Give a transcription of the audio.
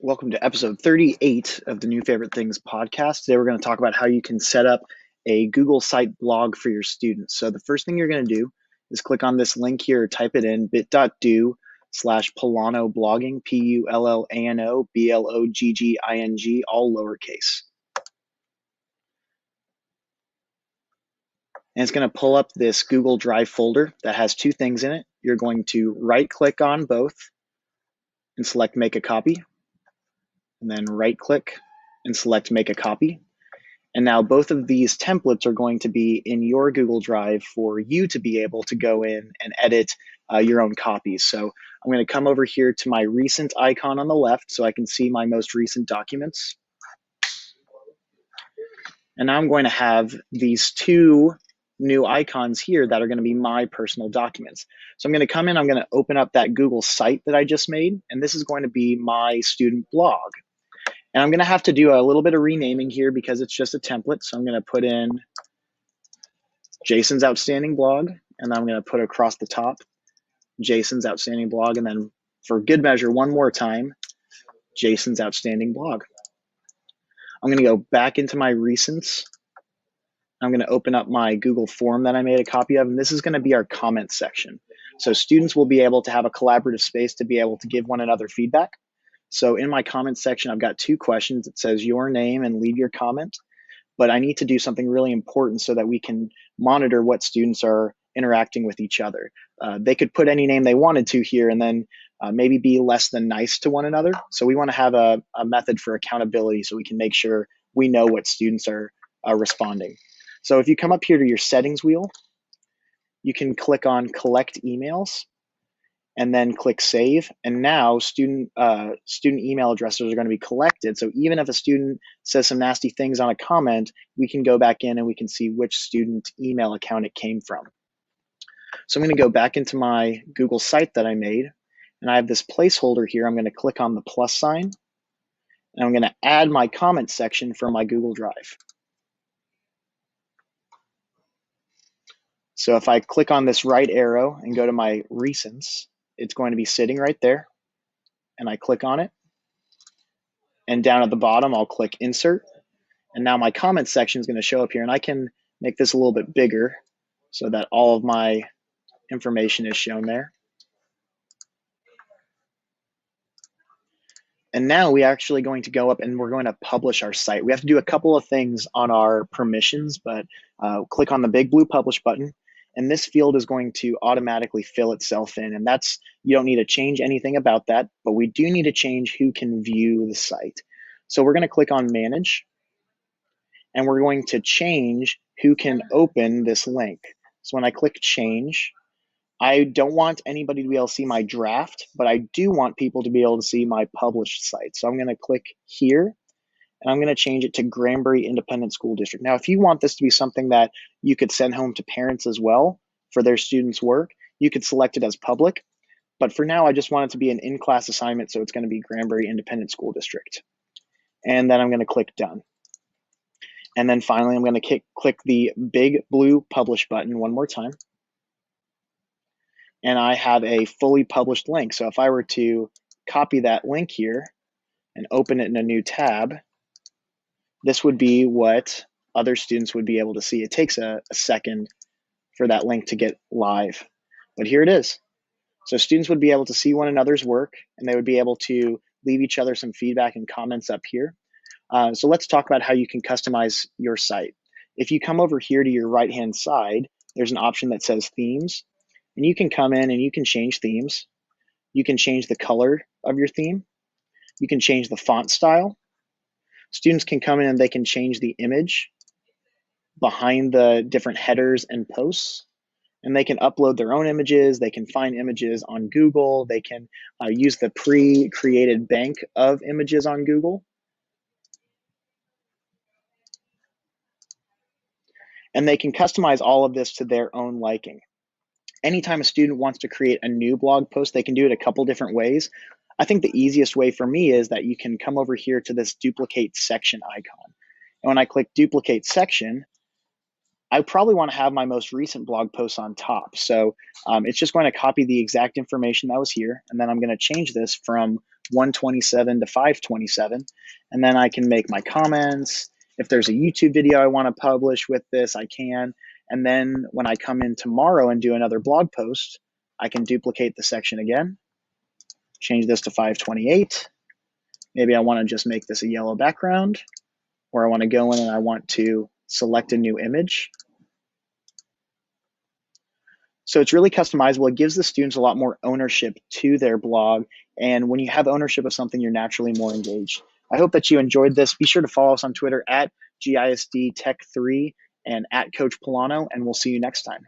Welcome to episode 38 of the New Favorite Things podcast. Today we're going to talk about how you can set up a Google Site blog for your students. So the first thing you're going to do is click on this link here, type it in bit.do/Pullano blogging, Pullano blogging, all lowercase. And it's going to pull up this Google Drive folder that has two things in it. You're going to right click on both and select make a copy. And then right click and select make a copy. And now both of these templates are going to be in your Google Drive for you to be able to go in and edit your own copies. So I'm going to come over here to my recent icon on the left so I can see my most recent documents. And now I'm going to have these two new icons here that are going to be my personal documents. So I'm going to come in, I'm going to open up that Google site that I just made, and this is going to be my student blog. And I'm going to have to do a little bit of renaming here because it's just a template. So I'm going to put in Jason's Outstanding Blog, and then I'm going to put across the top Jason's Outstanding Blog, and then for good measure, one more time, Jason's Outstanding Blog. I'm going to go back into my recents. I'm going to open up my Google form that I made a copy of, and this is going to be our comment section. So students will be able to have a collaborative space to be able to give one another feedback. So in my comment section, I've got two questions. It says your name and leave your comment, but I need to do something really important so that we can monitor what students are interacting with each other. They could put any name they wanted to here and then maybe be less than nice to one another. So we want to have a method for accountability so we can make sure we know what students are responding. So if you come up here to your settings wheel, you can click on collect emails and then click save. And now student email addresses are going to be collected. So even if a student says some nasty things on a comment, we can go back in and we can see which student email account it came from. So I'm going to go back into my Google site that I made, and I have this placeholder here. I'm going to click on the plus sign, and I'm going to add my comment section from my Google Drive. So if I click on this right arrow and go to my recents, it's going to be sitting right there, and I click on it. And down at the bottom, I'll click insert. And now my comment section is going to show up here, and I can make this a little bit bigger so that all of my information is shown there. And now we're actually going to go up and we're going to publish our site. We have to do a couple of things on our permissions, but click on the big blue publish button. And this field is going to automatically fill itself in. And that's, you don't need to change anything about that, but we do need to change who can view the site. So we're going to click on manage, and we're going to change who can open this link. So when I click change, I don't want anybody to be able to see my draft, but I do want people to be able to see my published site. So I'm going to click here, and I'm going to change it to Granbury Independent School District. Now, if you want this to be something that you could send home to parents as well for their students' work, you could select it as public. But for now, I just want it to be an in-class assignment, so it's going to be Granbury Independent School District. And then I'm going to click done. And then finally, I'm going to click the big blue publish button one more time. And I have a fully published link. So if I were to copy that link here and open it in a new tab, this would be what other students would be able to see. It takes a second for that link to get live, but here it is. So students would be able to see one another's work, and they would be able to leave each other some feedback and comments up here. So let's talk about how you can customize your site. If you come over here to your right-hand side, there's an option that says themes, and you can come in and you can change themes. You can change the color of your theme. You can change the font style. Students can come in and they can change the image behind the different headers and posts, and they can upload their own images. They can find images on Google. They can use the pre-created bank of images on Google. And they can customize all of this to their own liking. Anytime a student wants to create a new blog post, they can do it a couple different ways. I think the easiest way for me is that you can come over here to this duplicate section icon. And when I click duplicate section, I probably want to have my most recent blog posts on top. So it's just going to copy the exact information that was here. And then I'm going to change this from 127 to 527. And then I can make my comments. If there's a YouTube video I want to publish with this, I can. And then when I come in tomorrow and do another blog post, I can duplicate the section again, change this to 528. Maybe I want to just make this a yellow background, or I want to go in and I want to select a new image. So it's really customizable. It gives the students a lot more ownership to their blog. And when you have ownership of something, you're naturally more engaged. I hope that you enjoyed this. Be sure to follow us on Twitter at GISD Tech 3 and at Coach Polano, and we'll see you next time.